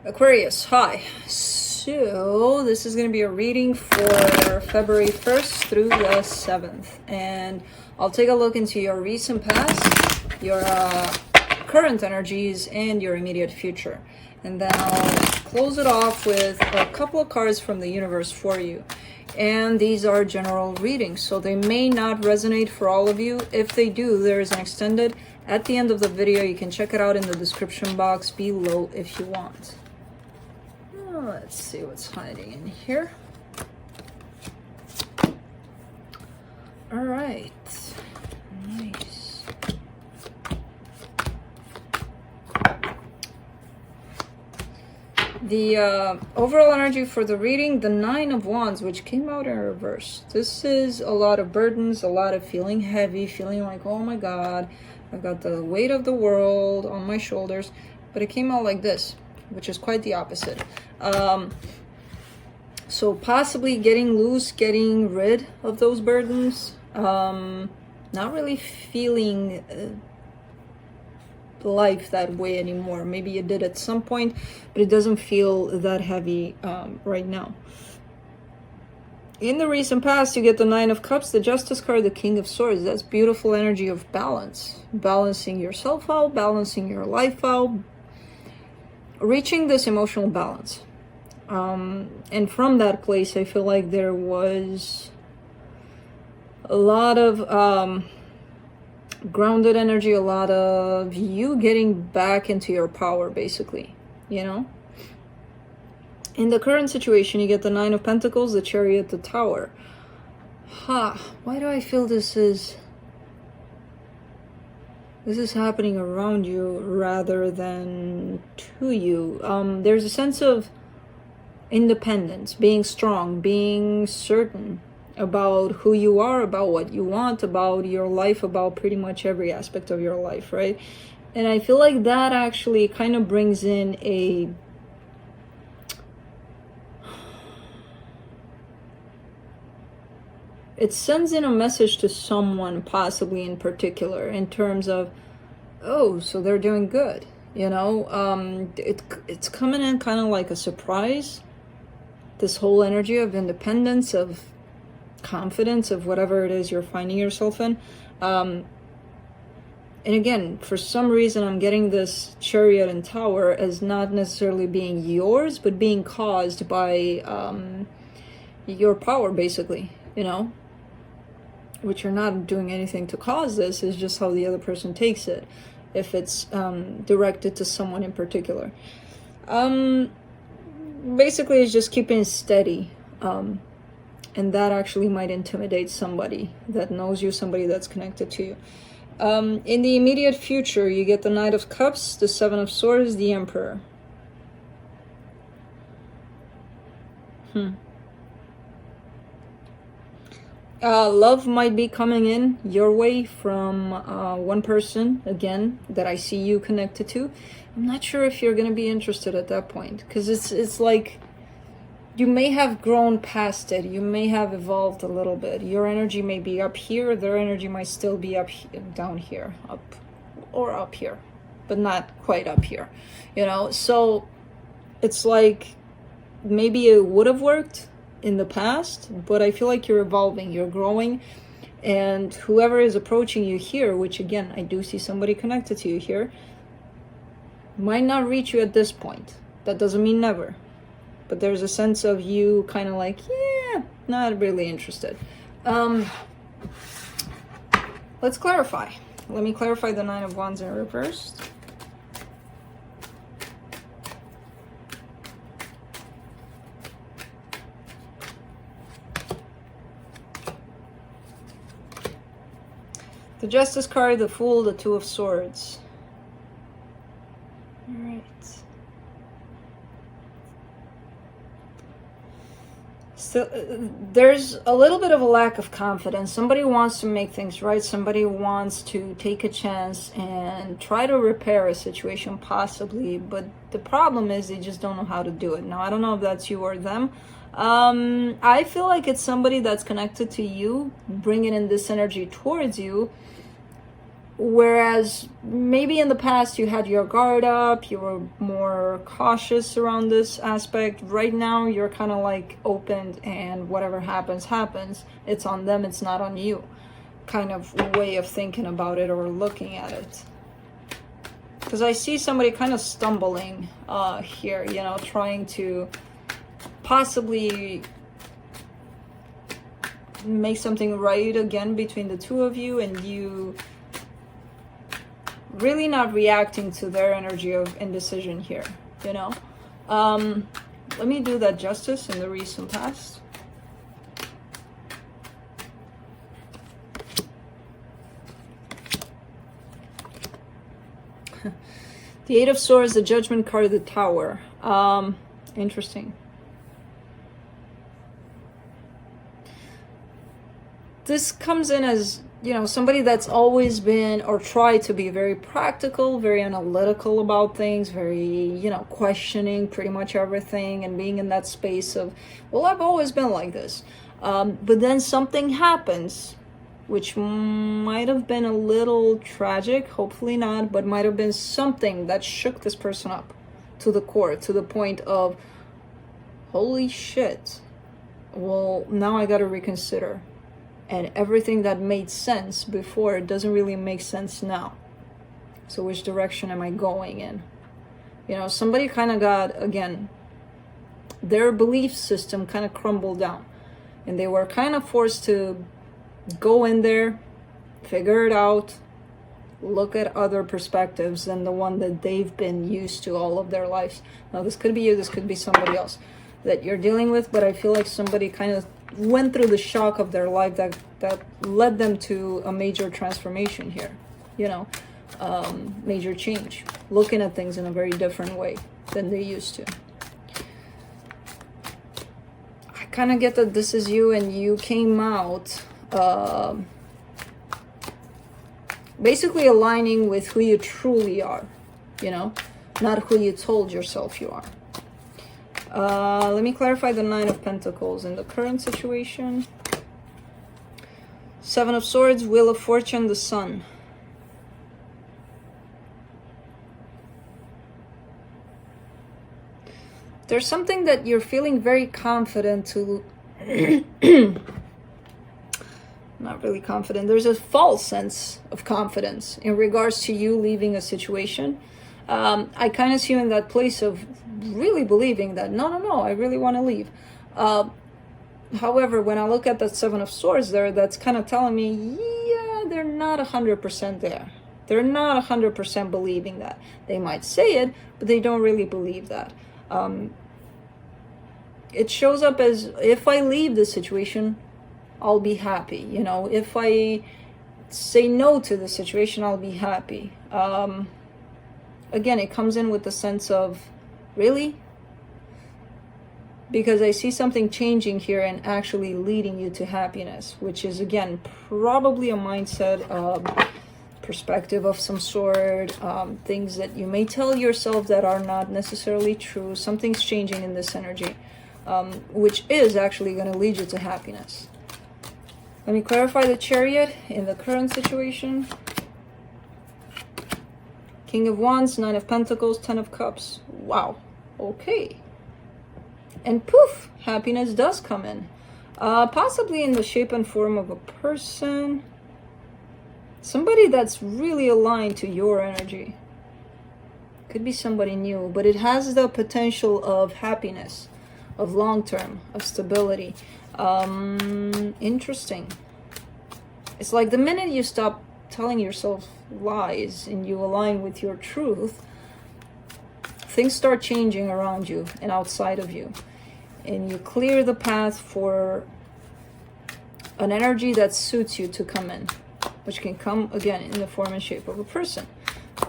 Aquarius, hi. So this is going to be a reading for February 1st through the 7th. And I'll take a look into your recent past, your current energies, and your immediate future. And then I'll close it off with a couple of cards from the universe for you. And these are general readings, so they may not resonate for all of you. If they do, there is an extended at the end of the video. You can check it out in the description box below if you want. Let's see what's hiding in here. All right, nice. The overall energy for the reading, the Nine of Wands, which came out in reverse. This is a lot of burdens, a lot of feeling heavy, feeling like, oh my God, I've got the weight of the world on my shoulders. But it came out like this, which is quite the opposite. So possibly getting loose, getting rid of those burdens, not really feeling life that way anymore. Maybe you did at some point, but it doesn't feel that heavy right now. In the recent past, you get the Nine of Cups, the Justice card, the King of Swords. That's beautiful energy of balance, balancing yourself out, balancing your life out, reaching this emotional balance. And from that place, I feel like there was a lot of grounded energy, a lot of you getting back into your power, basically, you know? In the current situation, you get the Nine of Pentacles, the Chariot, the Tower. Why do I feel this is happening around you rather than to you? There's a sense of independence, being strong, being certain about who you are, about what you want, about your life, about pretty much every aspect of your life, right? And I feel like that actually kind of brings in it sends in a message to someone, possibly in particular, in terms of, oh, so they're doing good, you know? It's coming in kind of like a surprise, this whole energy of independence, of confidence, of whatever it is you're finding yourself in. And again, for some reason, I'm getting this Chariot and Tower as not necessarily being yours, but being caused by your power, basically, you know? Which you're not doing anything to cause this, is just how the other person takes it, if it's directed to someone in particular. Basically, it's just keeping steady. And that actually might intimidate somebody that knows you, somebody that's connected to you. In the immediate future, you get the Knight of Cups, the Seven of Swords, the Emperor. Love might be coming in your way from one person, again, that I see you connected to. I'm not sure if you're going to be interested at that point, because it's like you may have grown past it. You may have evolved a little bit. Your energy may be up here. Their energy might still be down here, up here, but not quite up here, you know? So it's like maybe it would have worked in the past, but I feel like you're evolving, you're growing, and whoever is approaching you here, which again, I do see somebody connected to you here, might not reach you at this point. That doesn't mean never, but there's a sense of you kind of like, yeah, not really interested. Let's clarify. Let me clarify the Nine of Wands in reverse. The Justice card, the Fool, the Two of Swords. All right. So there's a little bit of a lack of confidence. Somebody wants to make things right. Somebody wants to take a chance and try to repair a situation, possibly. But the problem is they just don't know how to do it. Now, I don't know if that's you or them. I feel like it's somebody that's connected to you, bringing in this energy towards you, Whereas maybe in the past you had your guard up, you were more cautious around this aspect. Right now you're kind of like open, and whatever happens, happens. It's on them, it's not on you. Kind of way of thinking about it or looking at it. Because I see somebody kind of stumbling here, you know, trying to possibly make something right again between the two of you, and you really not reacting to their energy of indecision here, you know. Let me do that justice in the recent past. The Eight of Swords, the Judgment card, the Tower. Interesting. This comes in as, you know, somebody that's always been or tried to be very practical, very analytical about things, very, you know, questioning pretty much everything, and being in that space of, well, I've always been like this. But then something happens, which might have been a little tragic, hopefully not, but might have been something that shook this person up to the core, to the point of, holy shit, well, now I gotta reconsider. And everything that made sense before doesn't really make sense now. So which direction am I going in? You know, somebody kind of got, again, their belief system kind of crumbled down. And they were kind of forced to go in there, figure it out, look at other perspectives than the one that they've been used to all of their lives. Now, this could be you, this could be somebody else that you're dealing with, but I feel like somebody kind of went through the shock of their life that led them to a major transformation here, you know, major change, looking at things in a very different way than they used to. I kind of get that this is you, and you came out basically aligning with who you truly are, you know, not who you told yourself you are. Let me clarify the Nine of Pentacles in the current situation. Seven of Swords, Wheel of Fortune, the Sun. There's something that you're feeling very confident to... Not really confident. There's a false sense of confidence in regards to you leaving a situation. I kind of see you in that place of really believing that, no, I really want to leave. However, when I look at that Seven of Swords there, that's kind of telling me, yeah, they're not 100% there. They're not 100% believing that. They might say it, but they don't really believe that. It shows up as, if I leave this situation, I'll be happy. You know, if I say no to the situation, I'll be happy. Again, it comes in with the sense of, really? Because I see something changing here and actually leading you to happiness, which is, again, probably a mindset, perspective of some sort, things that you may tell yourself that are not necessarily true. Something's changing in this energy, which is actually going to lead you to happiness. Let me clarify the Chariot in the current situation. King of Wands, Nine of Pentacles, Ten of Cups. Wow. Okay. And poof, happiness does come in. Possibly in the shape and form of a person. Somebody that's really aligned to your energy. Could be somebody new, but it has the potential of happiness, of long-term, of stability. Interesting. It's like the minute you stop telling yourself lies and you align with your truth, things start changing around you and outside of you, and you clear the path for an energy that suits you to come in, which can come again in the form and shape of a person.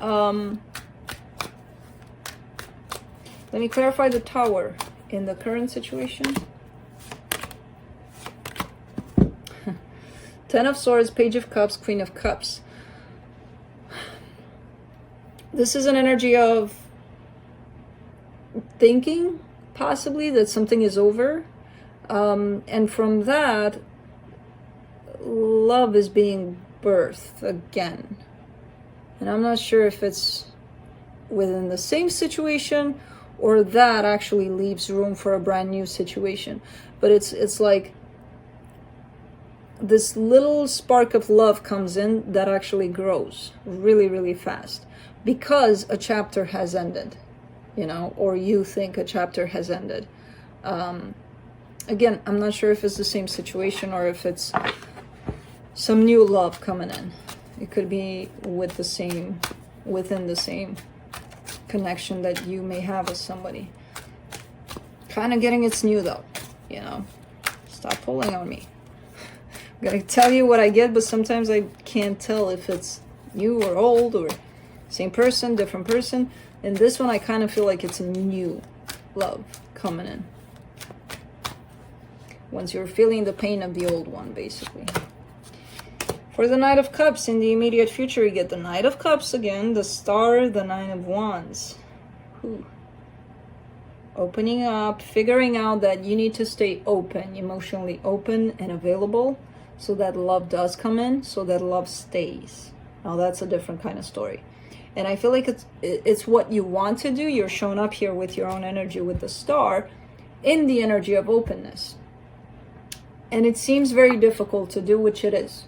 Let me clarify the Tower in the current situation. Ten of Swords, Page of Cups, Queen of Cups. This is an energy of thinking, possibly, that something is over. And from that, love is being birthed again. And I'm not sure if it's within the same situation or that actually leaves room for a brand new situation. But it's like this little spark of love comes in that actually grows really, really fast because a chapter has ended, you know, or you think a chapter has ended. Again, I'm not sure if it's the same situation or if it's some new love coming in. It could be with the same, within the same connection that you may have with somebody. Kind of getting it's new though, you know. Stop pulling on me. I'm gonna tell you what I get, but sometimes I can't tell if it's new or old or same person, different person. In this one, I kind of feel like it's a new love coming in. Once you're feeling the pain of the old one, basically. For the Knight of Cups, in the immediate future, you get the Knight of Cups again, the Star, the Nine of Wands. Whew. Opening up, figuring out that you need to stay open, emotionally open and available, so that love does come in, so that love stays. Now that's a different kind of story. And I feel like it's what you want to do. You're showing up here with your own energy with the Star in the energy of openness. And it seems very difficult to do, which it is.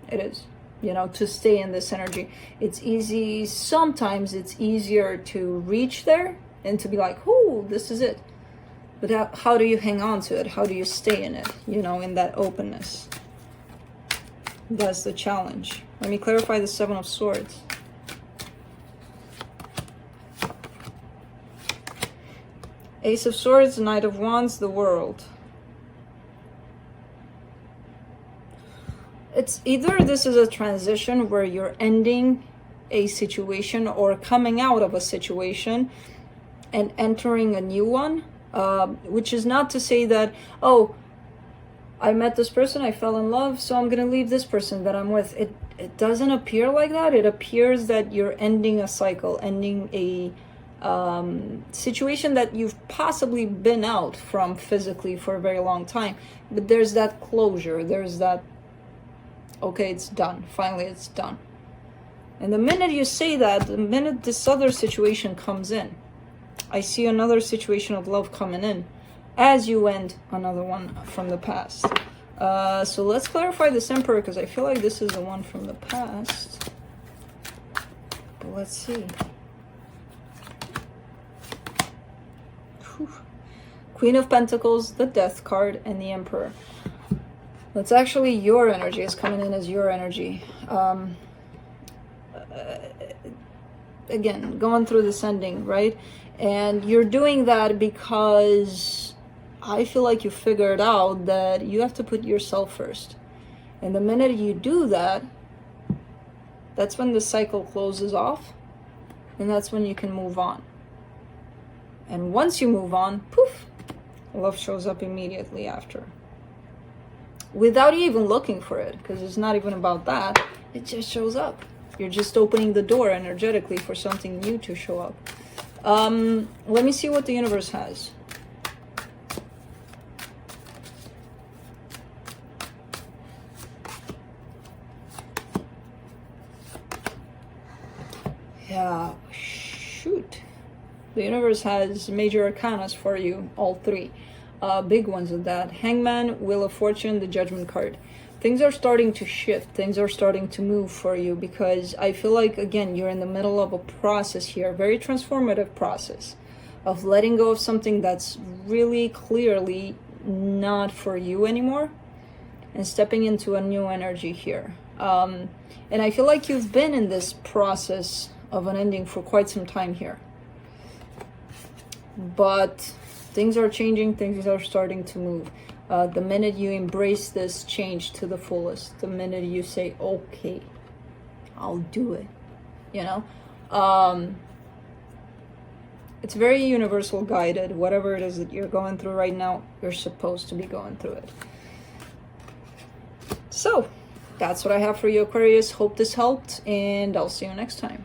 It is, you know, to stay in this energy. It's easy, sometimes it's easier to reach there and to be like, ooh, this is it. But how do you hang on to it? How do you stay in it, you know, in that openness? That's the challenge. Let me clarify the Seven of Swords. Ace of Swords, Knight of Wands, the World. It's either this is a transition where you're ending a situation or coming out of a situation and entering a new one, which is not to say that, oh, I met this person, I fell in love, so I'm going to leave this person that I'm with. It doesn't appear like that. It appears that you're ending a cycle, ending a situation that you've possibly been out from physically for a very long time. But there's that closure. There's that, okay, it's done. Finally, it's done. And the minute you say that, the minute this other situation comes in, I see another situation of love coming in as you end another one from the past. So let's clarify this Emperor, because I feel like this is the one from the past. But let's see. Whew. Queen of Pentacles, the Death card, and the Emperor. That's actually your energy. Is coming in as your energy. Again, going through this ending, right? And you're doing that because I feel like you figured out that you have to put yourself first. And the minute you do that, that's when the cycle closes off. And that's when you can move on. And once you move on, poof, love shows up immediately after. Without you even looking for it, because it's not even about that. It just shows up. You're just opening the door energetically for something new to show up. Let me see what the universe has. Yeah, shoot. The universe has major arcanas for you, all three. Big ones of that. Hangman, Wheel of Fortune, the Judgment card. Things are starting to shift. Things are starting to move for you, because I feel like, again, you're in the middle of a process here, a very transformative process of letting go of something that's really clearly not for you anymore and stepping into a new energy here. And I feel like you've been in this process of an ending for quite some time here. But things are changing, things are starting to move. The minute you embrace this change to the fullest, the minute you say, okay, I'll do it, you know? It's very universal guided. Whatever it is that you're going through right now, you're supposed to be going through it. So, that's what I have for you, Aquarius. Hope this helped, and I'll see you next time.